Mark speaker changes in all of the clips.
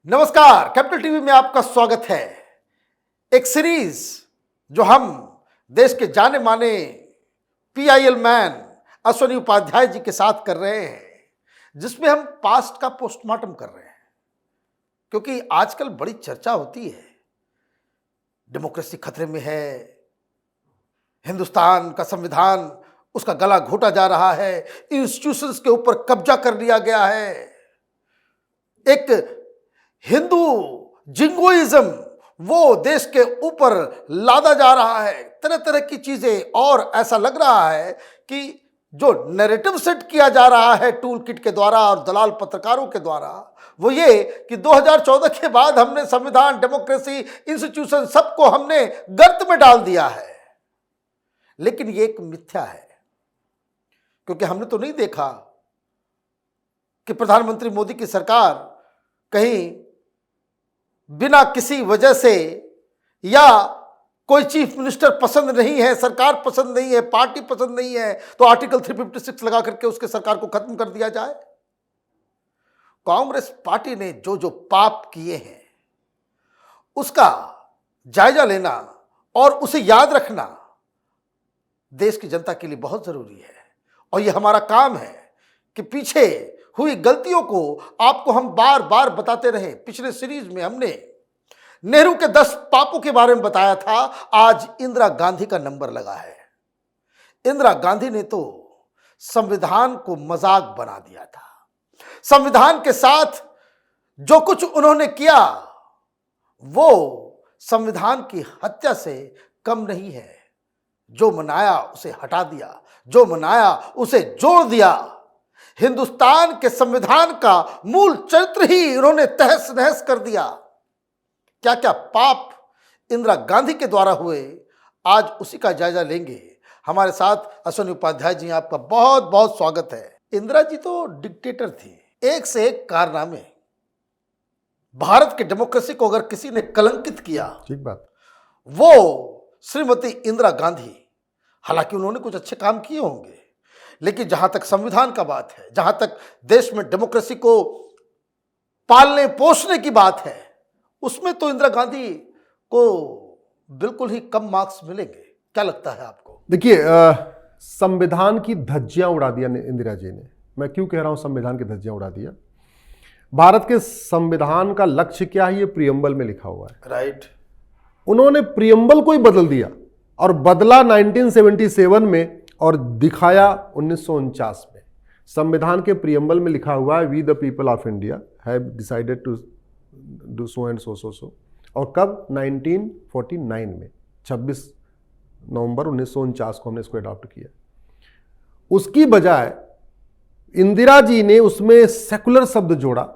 Speaker 1: नमस्कार, capital TV में आपका स्वागत है। एक सीरीज जो हम देश के जाने माने PIL मैन अश्विनी उपाध्याय जी के साथ कर रहे हैं, जिसमें हम पास्ट का पोस्टमार्टम कर रहे हैं, क्योंकि आजकल बड़ी चर्चा होती है, डेमोक्रेसी खतरे में है, हिंदुस्तान का संविधान उसका गला घोटा जा रहा है, इंस्टीट्यूशंस के ऊपर कब्जा कर लिया गया है, एक हिंदू जिंगोइज्म वो देश के ऊपर लादा जा रहा है, तरह तरह की चीजें। और ऐसा लग रहा है कि जो नैरेटिव सेट किया जा रहा है टूल किट के द्वारा और दलाल पत्रकारों के द्वारा, वो ये कि 2014 के बाद हमने संविधान, डेमोक्रेसी, इंस्टीट्यूशन सबको हमने गर्त में डाल दिया है। लेकिन ये एक मिथ्या है, क्योंकि हमने तो नहीं देखा कि प्रधानमंत्री मोदी की सरकार कहीं बिना किसी वजह से, या कोई चीफ मिनिस्टर पसंद नहीं है, सरकार पसंद नहीं है, पार्टी पसंद नहीं है, तो आर्टिकल 356 लगा करके उसके सरकार को खत्म कर दिया जाए। कांग्रेस पार्टी ने जो जो पाप किए हैं उसका जायजा लेना और उसे याद रखना देश की जनता के लिए बहुत जरूरी है। और यह हमारा काम है कि पीछे हुई गलतियों को आपको हम बार बार बताते रहे। पिछले सीरीज में हमने नेहरू के 10 पापों के बारे में बताया था, आज इंदिरा गांधी का नंबर लगा है। इंदिरा गांधी ने तो संविधान को मजाक बना दिया था। संविधान के साथ जो कुछ उन्होंने किया वो संविधान की हत्या से कम नहीं है। जो मनाया उसे हटा दिया, जो मनाया उसे जोड़ दिया। हिंदुस्तान के संविधान का मूल चरित्र ही उन्होंने तहस नहस कर दिया। क्या क्या पाप इंदिरा गांधी के द्वारा हुए, आज उसी का जायजा लेंगे। हमारे साथ अश्विनी उपाध्याय जी, आपका बहुत बहुत स्वागत है। इंदिरा जी तो डिक्टेटर थी, एक से एक कारनामे। भारत की डेमोक्रेसी को अगर किसी ने कलंकित किया,
Speaker 2: ठीक बात,
Speaker 1: वो श्रीमती इंदिरा गांधी। हालांकि उन्होंने कुछ अच्छे काम किए होंगे, लेकिन जहां तक संविधान का बात है, जहां तक देश में डेमोक्रेसी को पालने पोषने की बात है, उसमें तो इंदिरा गांधी को बिल्कुल ही कम मार्क्स मिलेंगे। क्या लगता है आपको?
Speaker 2: देखिए, संविधान की धज्जियां उड़ा दिया इंदिरा जी ने। मैं क्यों कह रहा हूं संविधान की धज्जियां उड़ा दिया? भारत के संविधान का लक्ष्य क्या है, ये प्रियम्बल में लिखा हुआ है।
Speaker 1: राइट।
Speaker 2: उन्होंने प्रियम्बल को ही बदल दिया, और बदला 1977 में और दिखाया 1949 में। संविधान के प्रियम्बल में लिखा हुआ है, we the people of India have decided to do so and so so so. और कब? 1949 में, 26 नवंबर 1949 को हमने इसको अडॉप्ट किया। उसकी बजाय इंदिरा जी ने उसमें सेकुलर शब्द जोड़ा,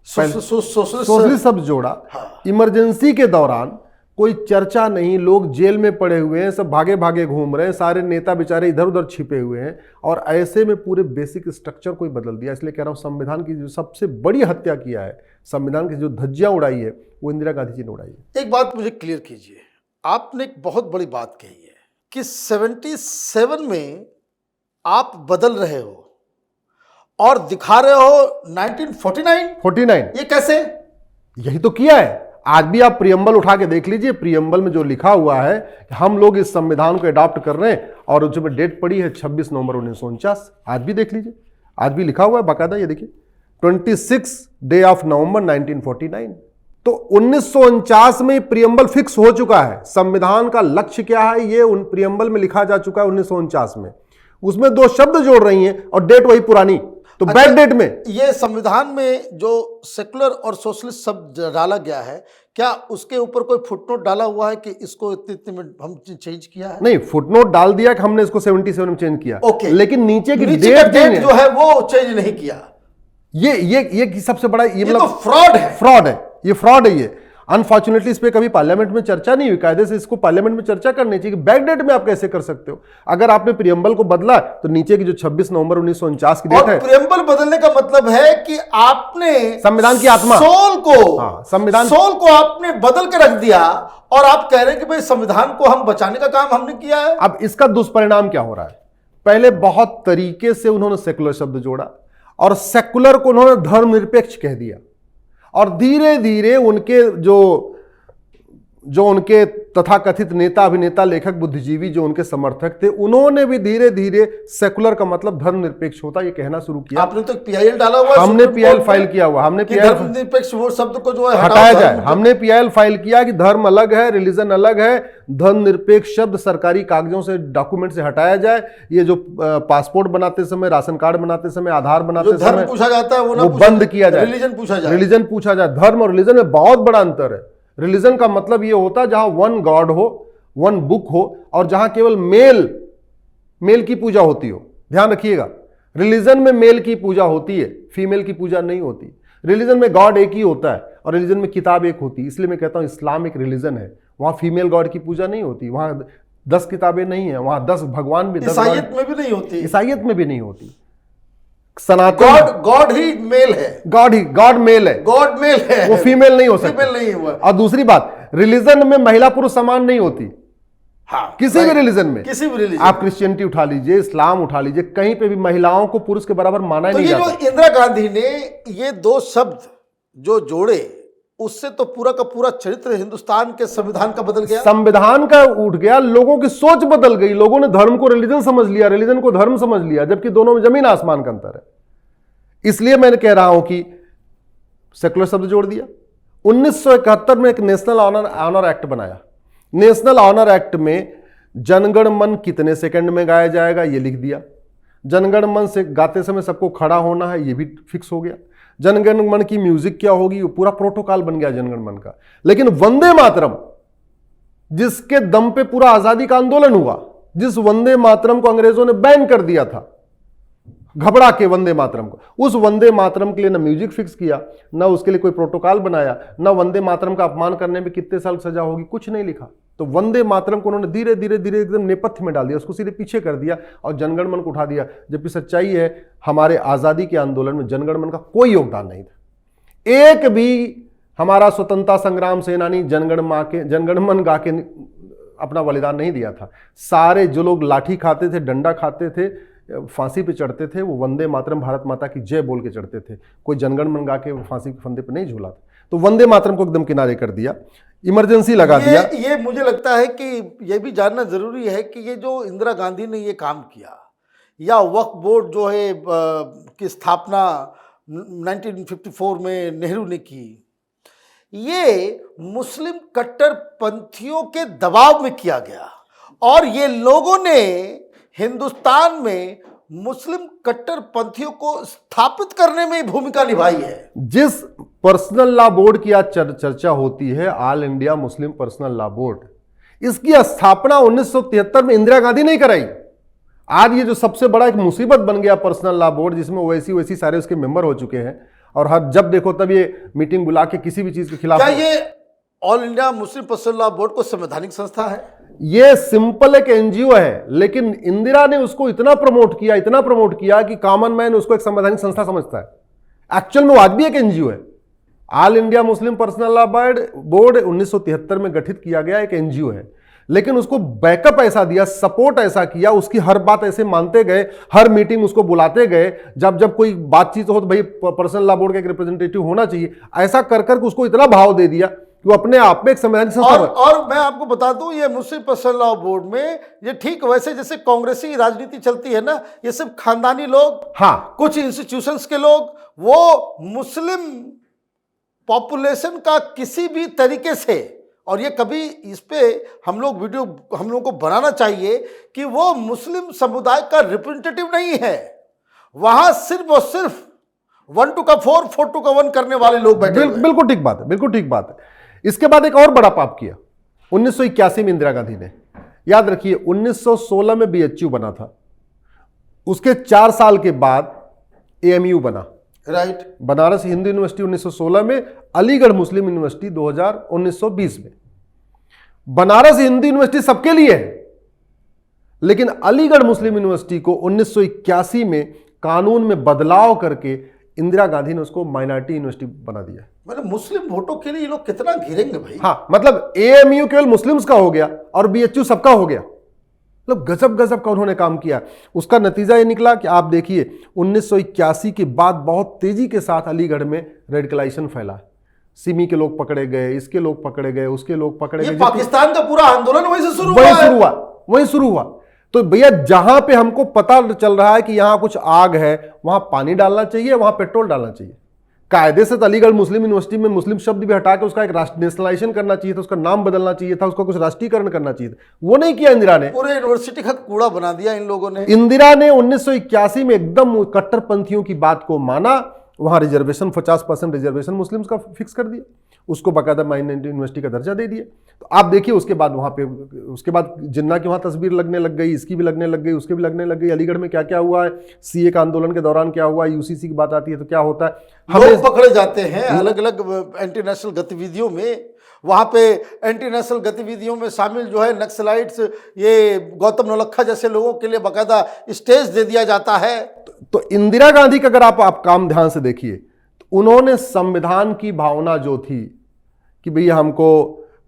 Speaker 2: सोशलिस्ट शब्द जोड़ा। इमरजेंसी के दौरान कोई चर्चा नहीं, लोग जेल में पड़े हुए हैं, सब भागे भागे घूम रहे हैं, सारे नेता बेचारे इधर उधर छिपे हुए हैं, और ऐसे में पूरे बेसिक स्ट्रक्चर को ही बदल दिया। इसलिए कह रहा हूं संविधान की जो सबसे बड़ी हत्या किया है, संविधान की जो धज्जियां उड़ाई है, वो इंदिरा गांधी जी ने उड़ाई है।
Speaker 1: एक बात मुझे क्लियर कीजिए, आपने एक बहुत बड़ी बात कही है कि 77 में आप बदल रहे हो और दिखा रहे हो 1949। ये कैसे?
Speaker 2: यही तो किया है। आज भी आप प्रियम्बल उठा के देख लीजिए, प्रियम्बल में जो लिखा हुआ है कि हम लोग इस संविधान को अडॉप्ट कर रहे हैं, और उसमें डेट पड़ी है 26 नवंबर 1949। आज भी देख लीजिए, आज भी लिखा हुआ है बाकायदा। ये देखिए, 26 डे ऑफ नवंबर 1949। तो 1949 में प्रियम्बल फिक्स हो चुका है। संविधान का लक्ष्य क्या है, ये उन प्रियम्बल में लिखा जा चुका है 1949 में। उसमें 2 शब्द जोड़ रही हैं और डेट वही पुरानी, तो बैक डेट में।
Speaker 1: ये संविधान में जो सेकुलर और सोशलिस्ट शब्द डाला गया है, क्या उसके ऊपर कोई फुटनोट डाला हुआ है कि इसको इतने में हम चेंज किया है?
Speaker 2: नहीं, फुटनोट डाल दिया कि हमने इसको 77 में चेंज किया।
Speaker 1: ओके।
Speaker 2: लेकिन नीचे की
Speaker 1: डेट जो है वो चेंज नहीं किया।
Speaker 2: ये सबसे बड़ा, ये
Speaker 1: मतलब फ्रॉड है।
Speaker 2: ये फ्रॉड है। ये अनफॉर्चुनेटली इस पे कभी पार्लियामेंट में चर्चा नहीं हुई। कायदे से इसको पार्लियामेंट में चर्चा करनी चाहिए कि बैक डेट में आप कैसे कर सकते हो। अगर आपने प्रियम्बल को बदला तो नीचे की जो 26 नवंबर 1949 की डेट है,
Speaker 1: प्रियम्बल बदलने का मतलब है कि आपने
Speaker 2: संविधान की आत्मा,
Speaker 1: सोल को आपने बदल के रख दिया, और आप कह रहे हैं कि भाई संविधान को हम बचाने का काम हमने किया है।
Speaker 2: अब इसका दुष्परिणाम क्या हो रहा है? पहले बहुत तरीके से उन्होंने सेकुलर शब्द जोड़ा, और सेकुलर को उन्होंने धर्मनिरपेक्ष कह दिया। और धीरे धीरे उनके जो उनके तथाकथित नेता, अभिनेता, लेखक, बुद्धिजीवी जो उनके समर्थक थे, उन्होंने भी धीरे धीरे सेकुलर का मतलब धर्मनिरपेक्ष होता ये कहना शुरू किया।
Speaker 1: आपने तो पीआईएल डाला हुआ है,
Speaker 2: हमने पीआईएल फाइल किया हुआ, हमने पीआईएल
Speaker 1: धर्मनिरपेक्ष वो शब्द को जो है
Speaker 2: हटाया जाए, हमने पीआईएल फाइल किया कि धर्म अलग है, रिलीजन अलग है, धर्मनिरपेक्ष शब्द सरकारी कागजों से, डॉक्यूमेंट से हटाया जाए। ये जो पासपोर्ट बनाते समय, राशन कार्ड बनाते समय, आधार बनाते समय
Speaker 1: पूछा जाता है
Speaker 2: वो बंद किया जाए,
Speaker 1: रिलीजन पूछा जाए।
Speaker 2: रिलीजन पूछा जाए। धर्म और रिलीजन में बहुत बड़ा अंतर है। रिलीजन का मतलब ये होता है जहां वन गॉड हो, वन बुक हो, और जहां केवल मेल की पूजा होती हो। ध्यान रखिएगा, रिलीजन में मेल की पूजा होती है, फीमेल की पूजा नहीं होती। रिलीजन में गॉड एक ही होता है और रिलीजन में किताब एक होती है। इसलिए मैं कहता हूं इस्लाम एक रिलीजन है, वहां फीमेल गॉड की पूजा नहीं होती, वहां 10 किताबें नहीं है, वहां 10 भगवान भी, 10
Speaker 1: ईसाइयत में भी नहीं होती,
Speaker 2: ईसाइयत में भी नहीं होती। सनातन
Speaker 1: गॉड ही मेल है,
Speaker 2: गॉड मेल है,
Speaker 1: गॉड मेल है,
Speaker 2: वो फीमेल नहीं हो सकती,
Speaker 1: फीमेल नहीं हुआ।
Speaker 2: और दूसरी बात, रिलीजन में महिला पुरुष समान नहीं होती।
Speaker 1: हाँ,
Speaker 2: किसी भी रिलीजन में,
Speaker 1: किसी भी रिलीजन,
Speaker 2: आप क्रिश्चियनिटी उठा लीजिए, इस्लाम उठा लीजिए, कहीं पे भी महिलाओं को पुरुष के बराबर माना ही नहीं जाता।
Speaker 1: तो ये जो इंदिरा गांधी ने ये 2 शब्द जो जोड़े, उससे तो पूरा का पूरा चरित्र हिंदुस्तान के संविधान का बदल गया,
Speaker 2: संविधान का उठ गया, लोगों की सोच बदल गई। लोगों ने धर्म को रिलीजन समझ लिया, रिलीजन को धर्म समझ लिया, जबकि दोनों में जमीन आसमान का अंतर है। इसलिए मैंने कह रहा हूं कि सेकुलर शब्द जोड़ दिया। 1971 में एक नेशनल ऑनर एक्ट बनाया। नेशनल ऑनर एक्ट में जनगण मन कितने सेकंड में गाया जाएगा ये लिख दिया। जनगण मन से गाते समय सबको खड़ा होना है, ये भी फिक्स हो गया। जनगण मन की म्यूजिक क्या होगी, वो पूरा प्रोटोकॉल बन गया जनगण मन का। लेकिन वंदे मातरम, जिसके दम पे पूरा आजादी का आंदोलन हुआ, जिस वंदे मातरम को अंग्रेजों ने बैन कर दिया था, घबरा के वंदे मातरम को, उस वंदे मातरम के लिए ना म्यूजिक फिक्स किया, ना उसके लिए कोई प्रोटोकॉल बनाया, ना वंदे मातरम का अपमान करने में कितने साल सजा होगी, कुछ नहीं लिखा। तो वंदे मातरम को उन्होंने धीरे धीरे धीरे एकदम नेपथ्य में डाल दिया, उसको सीधे पीछे कर दिया और जनगण मन को उठा दिया। जबकि सच्चाई है, हमारे आजादी के आंदोलन में जनगण मन का कोई योगदान नहीं था। एक भी हमारा स्वतंत्रता संग्राम सेनानी जनगण मन गा के अपना बलिदान नहीं दिया था। सारे जो लोग लाठी खाते थे, डंडा खाते थे, फांसी पे चढ़ते थे, वो वंदे मातरम भारत माता की जय बोल के चढ़ते थे। कोई जनगण मन गा के फांसी के फंदे पे नहीं झूला था। तो वंदे मातरम को एकदम किनारे कर दिया, इमरजेंसी लगा दिया।
Speaker 1: ये मुझे लगता है कि ये भी जानना जरूरी है कि ये जो इंदिरा गांधी ने ये काम किया, या वक्फ बोर्ड जो है की स्थापना 1954 में नेहरू ने की, ये मुस्लिम कट्टरपंथियों के दबाव में किया गया। और ये लोगों ने हिंदुस्तान में मुस्लिम कट्टरपंथियों को स्थापित करने में भूमिका निभाई है।
Speaker 2: जिस पर्सनल लॉ बोर्ड की आज चर्चा होती है, all India Muslim personal law board, इसकी स्थापना 1973 में इंदिरा गांधी नहीं कराई। आज ये जो सबसे बड़ा एक मुसीबत बन गया पर्सनल लॉ बोर्ड, जिसमें ओवैसी सारे उसके मेंबर हो चुके हैं, और हर जब देखो तब ये मीटिंग बुला के किसी भी चीज के खिलाफ।
Speaker 1: क्या ये all India Muslim personal law board को संवैधानिक संस्था है?
Speaker 2: ये सिंपल एक एनजीओ है, लेकिन इंदिरा ने उसको इतना प्रमोट किया कि कॉमन मैन उसको एक संवैधानिक संस्था समझता है। एक्चुअल में वो आज भी एक एनजीओ है। All India Muslim personal law board 1973 में गठित किया गया एक एनजीओ है, लेकिन उसको बैकअप ऐसा दिया, सपोर्ट ऐसा किया, उसकी हर बात ऐसे मानते गए, हर मीटिंग उसको बुलाते गए, जब कोई बातचीत हो तो भाई पर्सनल लॉ बोर्ड का एक रिप्रेजेंटेटिव होना चाहिए, ऐसा कर उसको इतना भाव दे दिया कि वो अपने आप में एक संवैधानिक संस्था।
Speaker 1: और मैं आपको बता दूं, ये मुस्लिम पर्सनल लॉ बोर्ड में ये ठीक वैसे जैसे कांग्रेसी राजनीति चलती है ना, ये सब खानदानी लोग,
Speaker 2: हाँ,
Speaker 1: कुछ इंस्टीट्यूशंस के लोग, वो मुस्लिम पॉपुलेशन का किसी भी तरीके से, और ये कभी इस पे हम लोग को बनाना चाहिए कि वो मुस्लिम समुदाय का रिप्रेजेंटेटिव नहीं है। वहां सिर्फ और सिर्फ 1 to 4, 4 to 1 करने वाले लोग बैठे हैं।
Speaker 2: बिल्कुल ठीक बात है, बिल्कुल ठीक बात है। इसके बाद एक और बड़ा पाप किया 1981 में इंदिरा गांधी ने। याद रखिए 1916 में बीएचयू बना था, उसके 4 साल के बाद एएमयू बना,
Speaker 1: राइट।
Speaker 2: बनारस हिंदू यूनिवर्सिटी 1916 में, अलीगढ़ मुस्लिम यूनिवर्सिटी 1920 में। बनारस हिंदू यूनिवर्सिटी सबके लिए है, लेकिन अलीगढ़ मुस्लिम यूनिवर्सिटी को 1981 में कानून में बदलाव करके इंदिरा गांधी ने उसको माइनॉरिटी यूनिवर्सिटी बना दिया।
Speaker 1: मतलब मुस्लिम वोटों के लिए ये लोग कितना घिरेंगे भाई।
Speaker 2: हाँ, मतलब एएमयू केवल मुस्लिम्स का हो गया और बीएचयू सबका हो गया। मतलब गजब का उन्होंने काम किया। उसका नतीजा ये निकला कि आप देखिए 1981 के बाद बहुत तेजी के साथ अलीगढ़ में रेडिकलाइजेशन फैला। सिमी के लोग पकड़े गए, इसके लोग पकड़े गए, उसके लोग पकड़े
Speaker 1: ये
Speaker 2: गए।
Speaker 1: पाकिस्तान का पूरा आंदोलन वहीं से शुरू
Speaker 2: वही
Speaker 1: हुआ
Speaker 2: शुरू हुआ, वही शुरू हुआ। तो भैया जहां पे हमको पता चल रहा है कि यहां कुछ आग है, वहां पानी डालना चाहिए, वहां पेट्रोल डालना चाहिए। कायदे से तो अलीगढ़ मुस्लिम यूनिवर्सिटी में मुस्लिम शब्द भी हटा के उसका एक नेशनलाइजेशन करना चाहिए था, उसका नाम बदलना चाहिए था, उसका कुछ राष्ट्रीयकरण करना चाहिए था। वो नहीं किया इंदिरा ने।
Speaker 1: पूरे यूनिवर्सिटी का कूड़ा बना दिया इन लोगों ने।
Speaker 2: इंदिरा ने 1981 में एकदम कट्टरपंथियों की बात को माना, वहां रिजर्वेशन 50% रिजर्वेशन मुस्लिम्स का फिक्स कर दिया, उसको बाकायदा माइनॉरिटी यूनिवर्सिटी का दर्जा दे दिया। तो आप देखिए उसके बाद वहां पे, उसके बाद जिन्ना की वहां तस्वीर लगने लग गई, इसकी भी लगने लग गई, उसकी भी लगने लग गई। अलीगढ़ में क्या क्या हुआ है, सीए का आंदोलन के दौरान क्या हुआ, यूसीसी की बात आती है तो क्या होता है,
Speaker 1: लोग पकड़े जाते हैं अलग अलग एंटी नेशनल गतिविधियों में। वहां पे एंटी नेशनल गतिविधियों में शामिल जो है नक्सलाइट्स, ये गौतम नौलखा जैसे लोगों के लिए बाकायदा स्टेज दे दिया जाता है।
Speaker 2: तो इंदिरा गांधी का अगर आप काम ध्यान से देखिए तो उन्होंने संविधान की भावना जो थी कि भैया हमको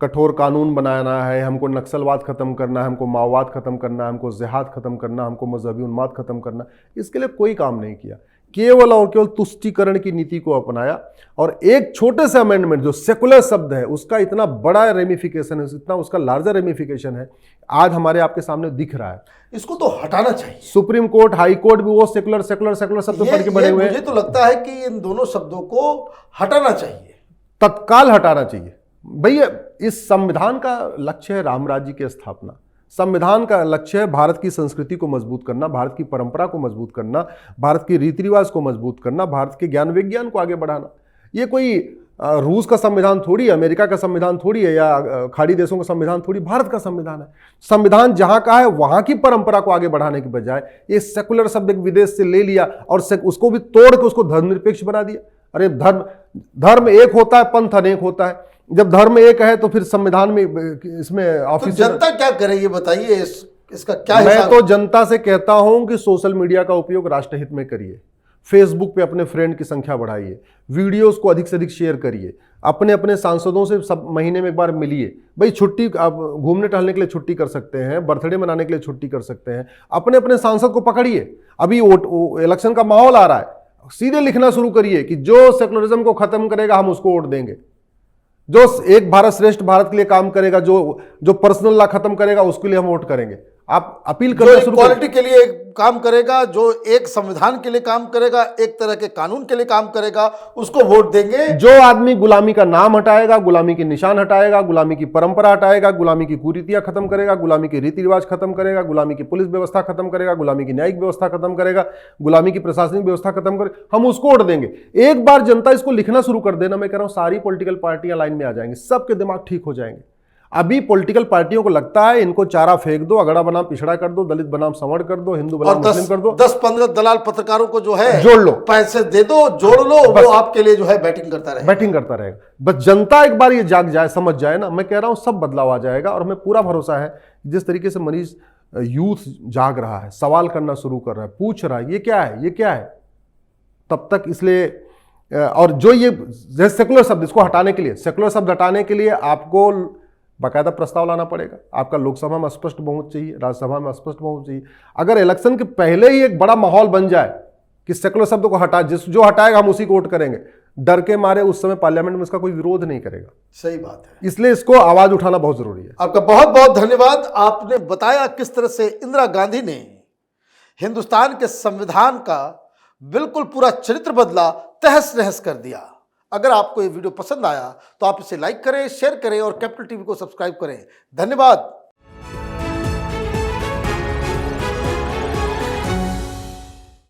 Speaker 2: कठोर कानून बनाना है, हमको नक्सलवाद खत्म करना है, हमको माओवाद खत्म करना है, हमको जिहाद खत्म करना, हमको मजहबी उन्माद खत्म करना, इसके लिए कोई काम नहीं किया। केवल और केवल तुष्टीकरण की नीति को अपनाया। और एक छोटे से अमेंडमेंट जो सेकुलर शब्द है उसका इतना बड़ा रेमिफिकेशन है, इतना उसका लार्जर रेमिफिकेशन है, आज हमारे आपके सामने दिख रहा है।
Speaker 1: इसको तो हटाना चाहिए।
Speaker 2: सुप्रीम कोर्ट, हाई कोर्ट भी वो सेकुलर सेकुलर सेकुलर शब्द पढ़ के बने हुए हैं।
Speaker 1: मुझे तो लगता है कि इन दोनों शब्दों को हटाना चाहिए,
Speaker 2: तत्काल हटाना चाहिए। भैया इस संविधान का लक्ष्य है राम राज्य की स्थापना, संविधान का लक्ष्य है भारत की संस्कृति को मजबूत करना, भारत की परंपरा को मजबूत करना, भारत के रीति रिवाज को मजबूत करना, भारत के ज्ञान विज्ञान को आगे बढ़ाना। ये कोई रूस का संविधान थोड़ी है, अमेरिका का संविधान थोड़ी है, या खाड़ी देशों का संविधान थोड़ी, भारत का संविधान है। संविधान जहां का है वहां की परंपरा को आगे बढ़ाने के बजाय ये सेकुलर शब्द एक विदेश से ले लिया और उसको भी तोड़ के उसको धर्मनिरपेक्ष बना दिया। अरे धर्म एक होता है, पंथ अनेक होता है। जब धर्म एक है तो फिर संविधान में इसमें ऑफिस
Speaker 1: तो जनता क्या करे ये बताइए, इसका क्या
Speaker 2: मैं
Speaker 1: हिसाब?
Speaker 2: तो जनता से कहता हूं कि सोशल मीडिया का उपयोग राष्ट्रहित में करिए, फेसबुक पे अपने फ्रेंड की संख्या बढ़ाइए, वीडियोस को अधिक से अधिक शेयर करिए, अपने अपने सांसदों से सब महीने में एक बार मिलिए। भाई छुट्टी, आप घूमने टहलने के लिए छुट्टी कर सकते हैं, बर्थडे मनाने के लिए छुट्टी कर सकते हैं, अपने अपने सांसद को पकड़िए। अभी इलेक्शन का माहौल आ रहा है, सीधे लिखना शुरू करिए कि जो सेकुलरिज्म को खत्म करेगा हम उसको वोट देंगे, जो एक भारत श्रेष्ठ भारत के लिए काम करेगा, जो पर्सनल लॉ खत्म करेगा उसके लिए हम वोट करेंगे। आप अपील करना शुरू
Speaker 1: इक्वालिटी के लिए काम करेगा, जो एक संविधान के लिए काम करेगा, एक तरह के कानून के लिए काम करेगा, उसको वोट देंगे।
Speaker 2: जो आदमी गुलामी का नाम हटाएगा, गुलामी के निशान हटाएगा, गुलामी की परंपरा हटाएगा, गुलामी की कुरीतियां खत्म करेगा, गुलामी के रीति रिवाज खत्म करेगा, गुलामी की पुलिस व्यवस्था खत्म करेगा, गुलामी की न्यायिक व्यवस्था खत्म करेगा, गुलामी की प्रशासनिक व्यवस्था खत्म करेगा, हम उसको वोट देंगे। एक बार जनता इसको लिखना शुरू कर देना, मैं कह रहा हूं सारी पॉलिटिकल पार्टियां लाइन में आ जाएंगी, सबके दिमाग ठीक हो जाएंगे। अभी पॉलिटिकल पार्टियों को लगता है इनको चारा फेंक दो, अगड़ा बनाम पिछड़ा कर दो, दलित बनाम संवर्ण कर दो, हिंदू बनाम मुस्लिम कर दो,
Speaker 1: 10-15 दलाल पत्रकारों को जो है
Speaker 2: जोड़ लो,
Speaker 1: पैसे दे दो, जोड़ लो, वो आपके लिए जो है बैटिंग करता रहेगा।
Speaker 2: बस जनता एक बार ये जाग जाए, समझ जाए ना, मैं कह रहा हूं सब बदलाव आ जाएगा। और हमें पूरा भरोसा है जिस तरीके से मनीष यूथ जाग रहा है, सवाल करना शुरू कर रहा है, पूछ रहा है ये क्या है, ये क्या है, तब तक इसलिए और जो ये सेकुलर शब्द, इसको हटाने के लिए, सेकुलर शब्द हटाने के लिए आपको बाकायदा प्रस्ताव लाना पड़ेगा। आपका लोकसभा में स्पष्ट बहुमत चाहिए, राज्यसभा में स्पष्ट बहुमत चाहिए। अगर इलेक्शन के पहले ही एक बड़ा माहौल बन जाए कि सेकुलर शब्द को हटा, जो हटाएगा हम उसी को वोट करेंगे, डर के मारे उस समय पार्लियामेंट में इसका कोई विरोध नहीं करेगा।
Speaker 1: सही बात है,
Speaker 2: इसलिए इसको आवाज उठाना बहुत जरूरी है।
Speaker 1: आपका बहुत बहुत धन्यवाद। आपने बताया किस तरह से इंदिरा गांधी ने हिंदुस्तान के संविधान का बिल्कुल पूरा चरित्र बदला, तहस नहस कर दिया। अगर आपको ये वीडियो पसंद आया तो आप इसे लाइक करें, शेयर करें और कैपिटल टीवी को सब्सक्राइब करें। धन्यवाद।